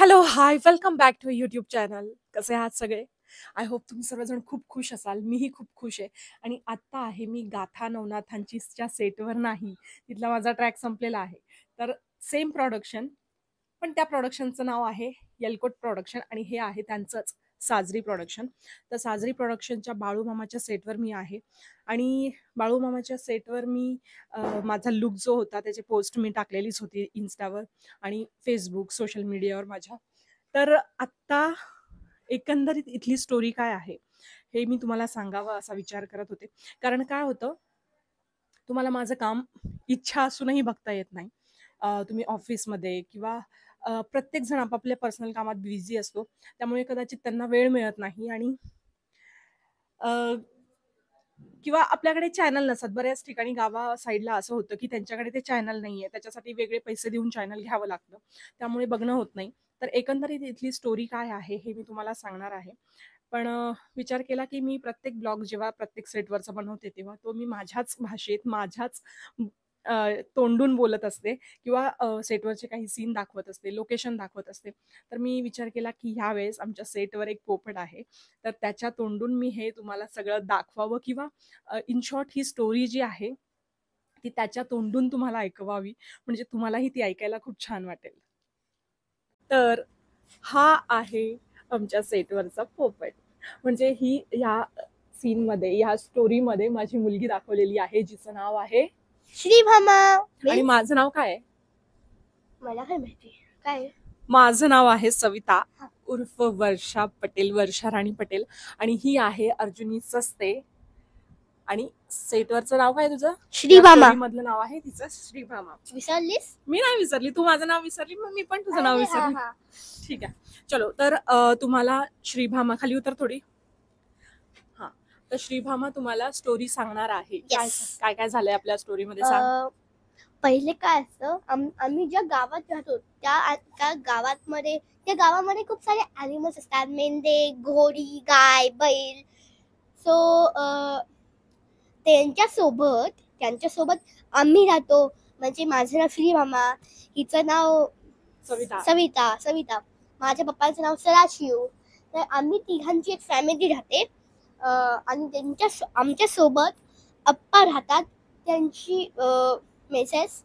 Hello, hi, welcome back to YouTube channel. कसे आहात सगळे? आय होप तुम्ही सर्वजण खूप खुश असाल. मीही खूप खुश आहे. आणि आत्ता आहे मी गाथा नवनाथांच्या सेटवर नाही. तिथला माझा ट्रॅक संपलेला आहे. तर सेम प्रोडक्शन, पण त्या प्रोडक्शनचं नाव आहे येलकोट प्रोडक्शन आणि हे आहे त्यांचंच साजरी प्रोडक्शन. तर साजरी प्रोडक्शनच्या बाळूमामाच्या सेटवर मी आहे आणि बाळूमामाच्या सेटवर मी माझा लुक जो होता त्याची पोस्ट मी टाकलेलीच होती इन्स्टावर आणि फेसबुक सोशल मीडियावर माझ्या. तर आत्ता एकंदरीत इथली स्टोरी काय आहे हे मी तुम्हाला सांगावं असा विचार करत होते. कारण काय होतं, तुम्हाला माझं काम इच्छा असूनही बघता येत नाही. तुम्ही ऑफिसमध्ये किंवा प्रत्येक जण आपापल्या पर्सनल कामात बिझी असतो. त्यामुळे कदाचित त्यांना वेळ मिळत नाही आणि अ, किंवा आपल्याकडे चॅनल नसतात. बऱ्याच ठिकाणी गावा साईडला असं होतं, की त्यांच्याकडे ते चॅनल नाहीये. त्याच्यासाठी वेगळे पैसे देऊन चॅनल घ्यावं लागतं. त्यामुळे बघणं होत नाही. तर एकंदरीत इथली स्टोरी काय आहे हे मी तुम्हाला सांगणार आहे. पण विचार केला, की मी प्रत्येक ब्लॉग जेव्हा प्रत्येक सेटवरचा बनवते, तेव्हा तो मी माझ्याच भाषेत, माझ्याच अ, तोंडून बोलत असते किंवा सेटवरचे काही सीन दाखवत असते, लोकेशन दाखवत असते. तर मी विचार केला, की ह्यावेळेस आमच्या सेटवर एक पोपट आहे. तर त्याच्या तोंडून मी हे तुम्हाला सगळं दाखवावं किंवा इन शॉर्ट ही स्टोरी जी आहे, ती त्याच्या तोंडून तुम्हाला ऐकवावी. म्हणजे तुम्हालाही ती ऐकायला खूप छान वाटेल. तर हा आहे आमच्या सेटवरचा पोपट. म्हणजे ही ह्या सीनमध्ये, ह्या स्टोरीमध्ये माझी मुलगी दाखवलेली आहे, जिचं नाव आहे श्रीभामा. आणि माझं नाव काय आहे? मला काय माहिती काय? माझं नाव आहे सविता उर्फ वर्षा पटेल, वर्षा राणी पटेल. आणि ही आहे अर्जुनी सस्ते. आणि सेटवरचं नाव काय तुझं? श्रीभामा. मधलं नाव आहे तिचं श्रीभामा. विसरलीस? मी नाही विसरली, तू माझं नाव विसरली, मग मी पण तुझं नाव अरे हा विसरली. हा. ठीक आहे, चलो. तर तुम्हाला श्रीभामा, खाली उतर थोडी. हा, तर श्रीभामा तुम्हाला स्टोरी सांगणार आहे. काय Yes. काय काय झालंय आपल्या स्टोरीमध्ये सांग. पहिले काय असतं, आम्ही ज्या गावात राहतो त्या गावामध्ये खूप सारे ॲनिमल्स असतात. मेंढे, घोडी, गाय, बैल. सो त्यांच्यासोबत आम्ही राहतो. म्हणजे माझं नाव श्रीभामा, हिचं नाव सविता, माझ्या पप्पांचं नाव सदाशिव. तर आम्ही तिघांची एक फॅमिली राहते. आणि आमच्या सोबत अप्पा राहतात. त्यांची मिसेस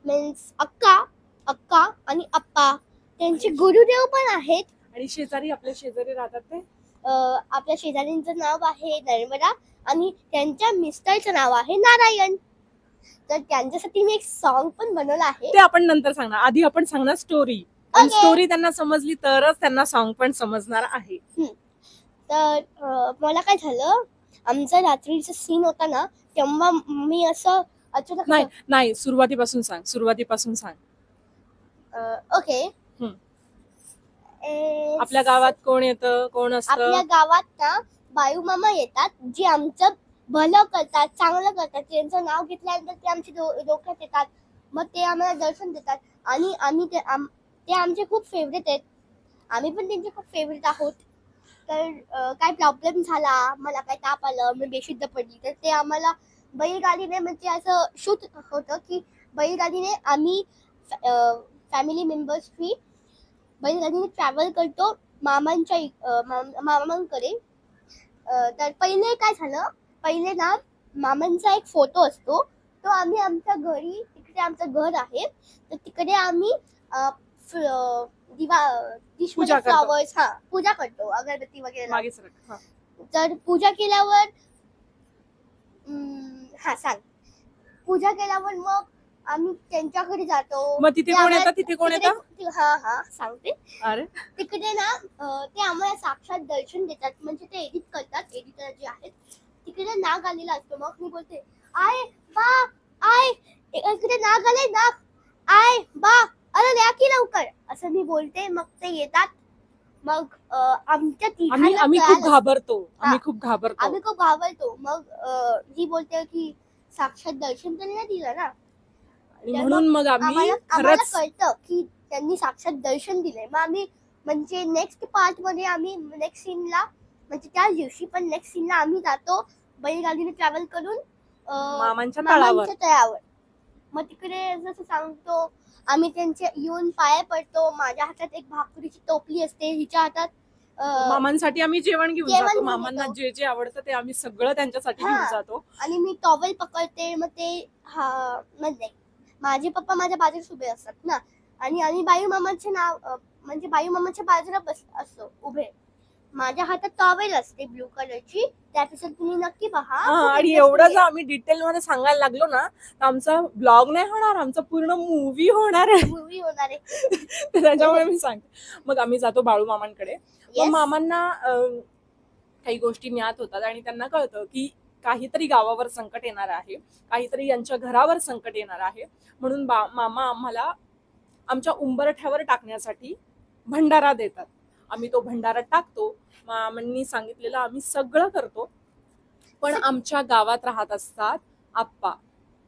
मीन्स अक्का आणि अप्पा. त्यांचे गुरुदेव पण आहेत. आणि शेजारी, आपल्या शेजारी राहतात ते आपल्या शेजाऱ्यांचं नाव आहे नर्मदा आणि त्यांच्या मिस्टरचं नाव आहे नारायण. तर त्यांच्यासाठी मी एक सॉन्ग पण बनवलं आहे. ते आपण नंतर सांगणार. आधी आपण सांगणार स्टोरी. आणि स्टोरी त्यांना समजली तरच त्यांना सॉन्ग पण समजणार आहे. तर मला काय झालं, आमचा रात्रीचा सीन होता ना, तेव्हा मी असं अचानक नाही, सुरुवातीपासून सांग. ओके. आपल्या गावात कोण येतं, कोण असतं? आपल्या गावात ना बाळूमामा येतात, जे आमचं भलं करतात, चांगलं करतात. त्यांचं नाव घेतल्यानंतर ते आमच्या डोक्यात येतात. मग ते आम्हाला दर्शन देतात आणि आम्ही ते आमचे खूप फेवरेट आहेत. आम्ही पण त्यांचे खूप फेवरेट आहोत. तर काय प्रॉब्लेम झाला, मला काय ताप आलं, मी बेशुद्ध पडली, तर ते आम्हाला बैलगाडीने, म्हणजे असं शूट होतं की बैलगाडीने आम्ही फॅमिली मेंबर्सची बैलगाडीने ट्रॅव्हल करतो मामांकडे. तर पहिले काय झालं, पहिले ना मामांचा एक फोटो असतो, तो आम्ही आमच्या घरी, तिकडे आमचं घर आहे, तर तिकडे आम्ही फ्लॉवर्स पूजा करतो, अगरबत्ती वगैरे. तर पूजा केल्यावर पूजा केल्यावर मग आम्ही त्यांच्या घरी जातो. मग तिथे कोण येतं? सांगते. तिकडे ना ते आम्हाला साक्षात दर्शन देतात. म्हणजे ते एडिट करतात, एडिटर जे आहेत. तिकडे नाग आलेला असतो. मग मी बोलते, आय बा, इकडे नाग आले, नाग, आय बा, अरे या की लवकर, असं मी बोलते. मग ते येतात. मग आम्ही खूप घाबरतो. मग ही बोलते की साक्षात दर्शन तर नाही दिलं ना, म्हणून मग आम्हाला कळतं की त्यांनी साक्षात दर्शन दिलंय. मग आम्ही, म्हणजे नेक्स्ट पार्ट मध्ये आम्ही नेक्स्ट सीनला, म्हणजे त्याच दिवशी पण नेक्स्ट सीनला आम्ही जातो बैलगाडीने ट्रॅव्हल करून मामांच्या तळावर. मग तिकडे जसं सांगतो आम्ही त्यांचे येऊन पाया पडतो. माझ्या हातात एक भाकरीची टोपली असते, हिच्या हातात मामांसाठी आम्ही जेवण घेऊन जेवण जातो. घेऊन मामांना येतो. जे जे आवडतं ते आम्ही सगळं त्यांच्यासाठी हा. घेऊन जातो. आणि मी टॉवेल पकडते. मग ते म्हणजे माझे पप्पा माझ्या बाजूला उभे असतात ना, आणि आम्ही बायू मामाचे नाव म्हणजे बायू मामाच्या बाजूला असतो उभे. माझ्या हातात टॉवेल असते ब्लू कलरची, त्या एपिसोड तुम्ही नक्की पहा. आणि एवढं जर आम्ही डिटेल मध्ये सांगायला लागलो ना तर आमचा ब्लॉग नाही होणार, आमचा पूर्ण मूवी होणार आहे. मूवी होणार आहे. तर त्याच्यामुळे मी सांगते. मग आम्ही जातो बाळू मामांकडे. मग Yes. मामांना काही गोष्टी ज्ञात होतात आणि त्यांना कळतं की काहीतरी गावावर संकट येणार आहे, काहीतरी यांच्या घरावर संकट येणार आहे. म्हणून मामा आम्हाला आमच्या उंबरठ्यावर टाकण्यासाठी भंडारा देतात. आम्ही तो भंडारा टाकतो. मामांनी सांगितलेलं आम्ही सगळं करतो. पण आमच्या गावात राहत असतात आप्पा.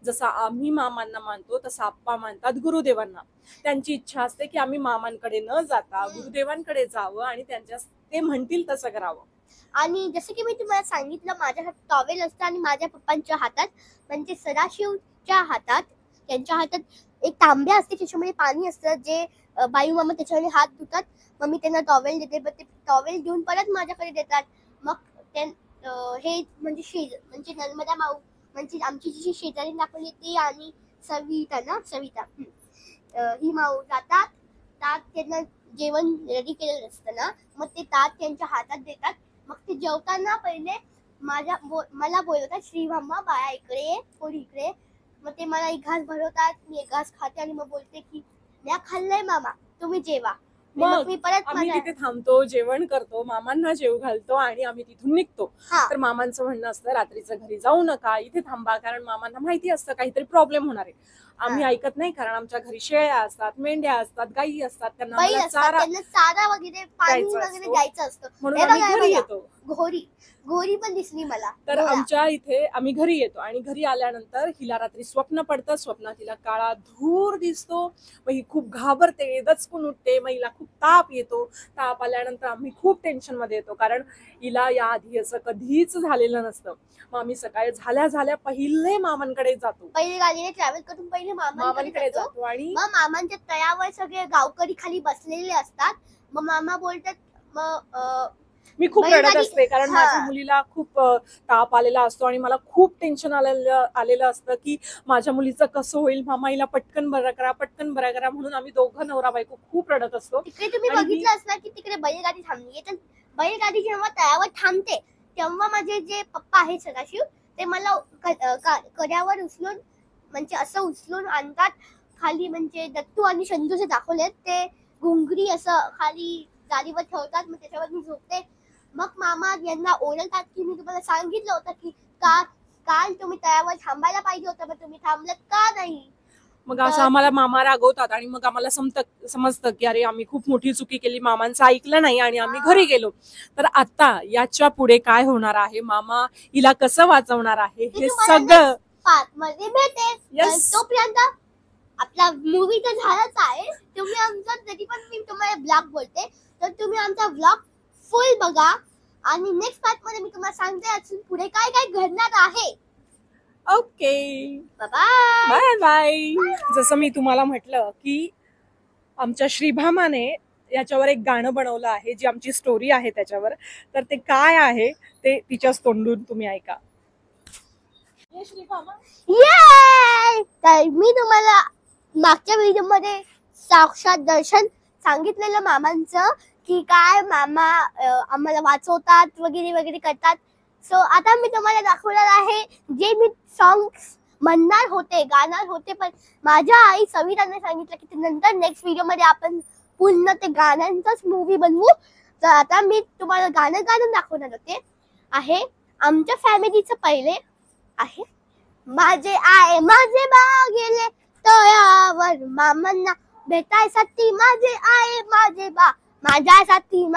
जसं आम्ही मामांना मानतो तसं आप्पा मानतात गुरुदेवांना. त्यांची इच्छा असते की आम्ही मामांकडे न जाता गुरुदेवांकडे जावं आणि त्यांच्या ते म्हणतील तसं करावं. आणि जसं की मी तुम्हाला सांगितलं, माझ्या हातात टॉवेल असतं आणि माझ्या पप्पांच्या हातात म्हणजे सदाशिवच्या हातात, त्यांच्या हातात एक तांब्या असते, त्याच्यामध्ये पाणी असतं, जे बायू मामा त्याच्यामध्ये हात धुतात. मग मी त्यांना टॉवेल देते, पण ते टॉवेल घेऊन परत माझ्याकडे देतात. मग हे म्हणजे नर्मदा माऊ म्हणजे आमची जी शेजारी दाखवली ती आणि सविता ही माऊ जातात. ताट त्यांना जेवण रेडी केलेलं असतं ना, मग ते ताट त्यांच्या हातात देतात. मग ते जेवताना पहिले मला बोलवतात, श्रीमामा बाया इकडे, थोडी इकडे. मग ते मला एक घास भरवतात, मी एक घास खाते आणि मग बोलते की मी खाल्लंय मामा, तुम्ही जेवा. मग मी परत आम्ही तिथे थांबतो, जेवण करतो, मामांना जेव घालतो आणि आम्ही तिथून निघतो. तर मामांचं म्हणणं असतं रात्रीचं घरी जाऊ नका, इथे थांबा, कारण मामांना माहिती असतं काहीतरी प्रॉब्लेम होणार आहे. आम्ही ऐकत नाही, कारण आमच्या घरी शेळ्या असतात, मेंढ्या असतात, गायी असतात, त्यांना चारा वगैरे पाणी वगैरे द्यायचं असतं. म्हणून आम्ही घरी येतो. घोरी पण दिसली मला. तर आमच्या इथे आम्ही घरी येतो आणि घरी आल्यानंतर हिला रात्री स्वप्न पडतं. स्वप्नात हिला काळा धूर दिसतो. मग ही खूप घाबरते, दचकून उठते. मग हिला खूप ताप येतो. ताप आल्यानंतर आम्ही खूप टेन्शन मध्ये येतो, कारण हिला याआधी असं कधीच झालेलं नसतं. मग आम्ही सकाळी झाल्या पहिले मामांकडे जातो. पहिले गाडीने ट्रॅव्हल करून पहिले मामांकडे जातो आणि मग मामांच्या तळ्यावर सगळे गावकरी खाली बसलेले असतात. मग मामा बोलतात, मग मी खूप रडत असते, कारण माझ्या मुलीला खूप ताप आलेला असतो आणि मला खूप टेन्शन आलेलं असतं की माझ्या मुलीचं कसं होईल. मामा हिला पटकन बरं करा म्हणून आम्ही दोघं नवरा बायको खूप रडत असतो. तिकडे तुम्ही बघितलं असणार की तिकडे बैलगाडी थांबली. तर बैलगाडी जेव्हा तळ्यावर थांबते तेव्हा माझे जे पप्पा आहेत सदाशिव, ते मला कड्यावर उचलून म्हणजे असं उचलून आणतात खाली. म्हणजे दत्तू आणि शंजूचे दाखवलेत, ते घुंगरी असं खाली गाडीवर ठेवतात. मग त्याच्यावर मी झोपते. मग मामा यांना ओरडतात की मी तुम्हाला सांगितलं होतं की काल तुम्ही तळ्यावर थांबायला पाहिजे होतं, मग तुम्ही थांबलात का नाही. मग असं आम्हाला मामा रागवतात आणि मग आम्हाला समजतं की अरे आम्ही खूप मोठी चुकी केली, मामांचं ऐकलं नाही आणि आम्ही घरी गेलो. तर आता याच्या पुढे काय होणार आहे, मामा हिला कसं वाचवणार आहे, हे सगळं मध्ये भेटेल. तोपर्यंत आपला मूवी तर झालाच आहे. तुम्ही आमचा तरी पण मी तुम्हाला ब्लॉग बोलते, तर तुम्ही आमचा ब्लॉग फुल बघा आणि नेक्स्ट पार्ट मध्ये मी तुम्हाला सांगते अजून पुढे काय काय घडणार आहे. Okay, bye bye. जसं मी तुम्हाला म्हटलं की आमच्या श्रीभामाने याच्यावर एक गाणं बनवलं आहे, जी आमची स्टोरी आहे त्याच्यावर. तर ते काय आहे ते तिच्याच तोंडून तुम्ही ऐका. तर मी तुम्हाला मागच्या व्हिडिओ मध्ये साक्षात दर्शन सांगितलेलं मामांचं की काय मामा आम्हाला वाचवतात वगैरे वगैरे करतात. सो आता मी तुम्हाला दाखवणार आहे जे मी सॉंग्स म्हणणार होते, गाणार होते, पण माझ्या आई सविताने सांगितलं की नंतर नेक्स्ट व्हिडिओ मध्ये आपण पूर्ण ते गाण्यांचाच मूवी बनवू. तर आता मी तुम्हाला गाणं दाखवणार होते. आहे आमच्या फॅमिलीचं पहिले आहे, माझे आई माझे बा गेले तळ्यावर मामांना भेटायसाठी, माझे आई माझे बा माझ्यासाठी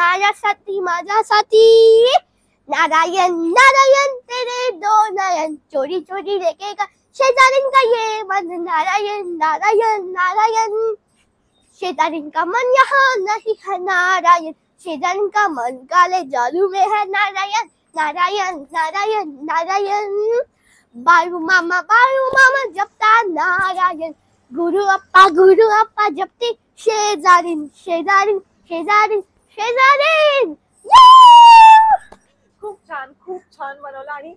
नारायण नारायण तेरे दो नयन चोरी चोरी लेके का शेजारीन का ये मन, नारायण नारायण नारायण शेजारीन का मन यहाँ नहीं है, नारायण शेजारीन का मन काले जादू में है, नारायण नारायण नारायण नारायण. बाळू मामा जपता नारायण, गुरु अप्पा जपते शेजारीन शेजारीन शेजारीन शेजारीन. खूप छान बनवलं आणि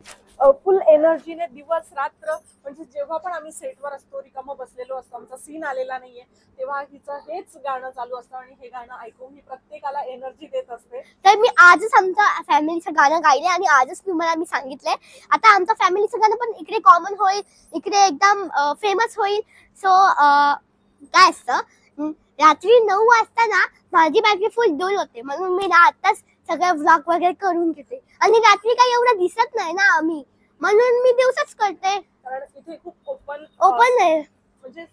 फुल एनर्जीने दिवस रात्र, म्हणजे जेव्हा पण आम्ही सेटवर असतो, रिकामं बसलेलो असतो, आमचा सीन आलेला नाहीये, तेव्हा हिचं हेच गाणं चालू असतं आणि हे गाणं ऐकून मी प्रत्येकाला एनर्जी देत असते. तर मी आजच आमचं फॅमिलीचं गाणं गायले आणि आजच तुम्हाला मी सांगितलंय आता आमचं फॅमिलीचं गाणं पण इकडे कॉमन होईल, इकडे एकदम फेमस होईल. सो काय असतं, रात्री 9 वाजता ना माझी बॅटरी फुल डोल होते, म्हणून मी ना आताच सगळं व्लॉग वगैरे करून घेते. आणि रात्री काही एवढं दिसत नाही ना आम्ही, म्हणून मी दिवसाच करते. कारण इथे खूप ओपन आहे, म्हणजे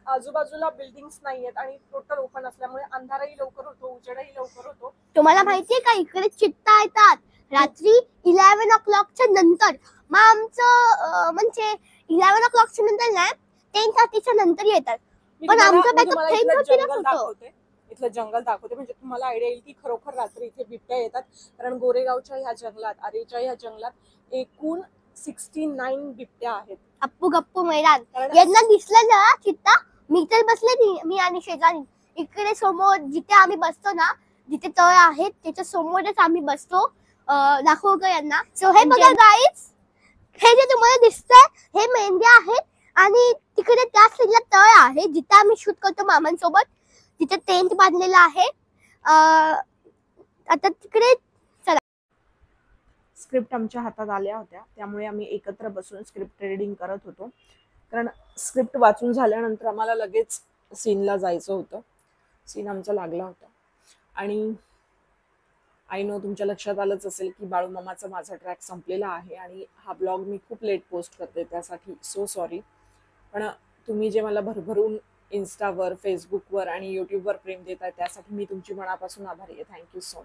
आजूबाजूला बिल्डिंग्स नाहीयेत आणि टोटल ओपन असल्यामुळे अंधारही लवकर होतो, उजेडही लवकर होतो. तुम्हाला माहितीये का इकडे चित्ता येतात रात्री 11 o'clockच्या नंतर. मग आमचं म्हणजे 11 o'clockच्या नंतर नाही, 10:30च्या नंतर येतात. पण आमचं बॅकअप 10:30लाच होतं. इथलं जंगल दाखवते, म्हणजे तुम्हाला आयडिया येईल की खरोखर रात्री इथे बिबट्या येतात. कारण गोरेगावच्या ह्या जंगलात, आरेच्या ह्या जंगलात एकूण 69 बिबट्या आहेत. अप्पू गप्पू मैदान यांना दिसलं ना चित्ता, मी तर बसले मी आणि शेजारी इकडे समोर जिथे आम्ही बसतो ना, जिथे तळ आहे त्याच्या समोरच आम्ही बसतो. दाखवू का यांना? सो हे बघा गाईज, हे जे तुम्हाला दिसतंय हे मेंढ्या आहेत आणि तिकडे त्या साईडला तळ आहे जिथे आम्ही शूट करतो मामांसोबत. तिथे टेंट बांधलेला आहे. आता तिकडे स्क्रिप्ट आमच्या हातात आल्या होत्या, त्यामुळे आम्ही एकत्र बसून स्क्रिप्ट रीडिंग करत होतो. कारण स्क्रिप्ट वाचून झाल्यानंतर आम्हाला लगेच सीनला जायचं होतं. सीन आमचा लागला होता आणि आय नो तुमच्या लक्षात आलंच असेल की बाळूमामाचा माझा ट्रॅक संपलेला आहे आणि हा ब्लॉग मी खूप लेट पोस्ट करते, त्यासाठी सो सॉरी. पण तुम्ही जे मला भरभरून इन्स्टावर, फेसबुकवर आणि यूट्यूबवर प्रेम देताय त्यासाठी मी तुमची मनापासून आभारी आहे. Thank you so much.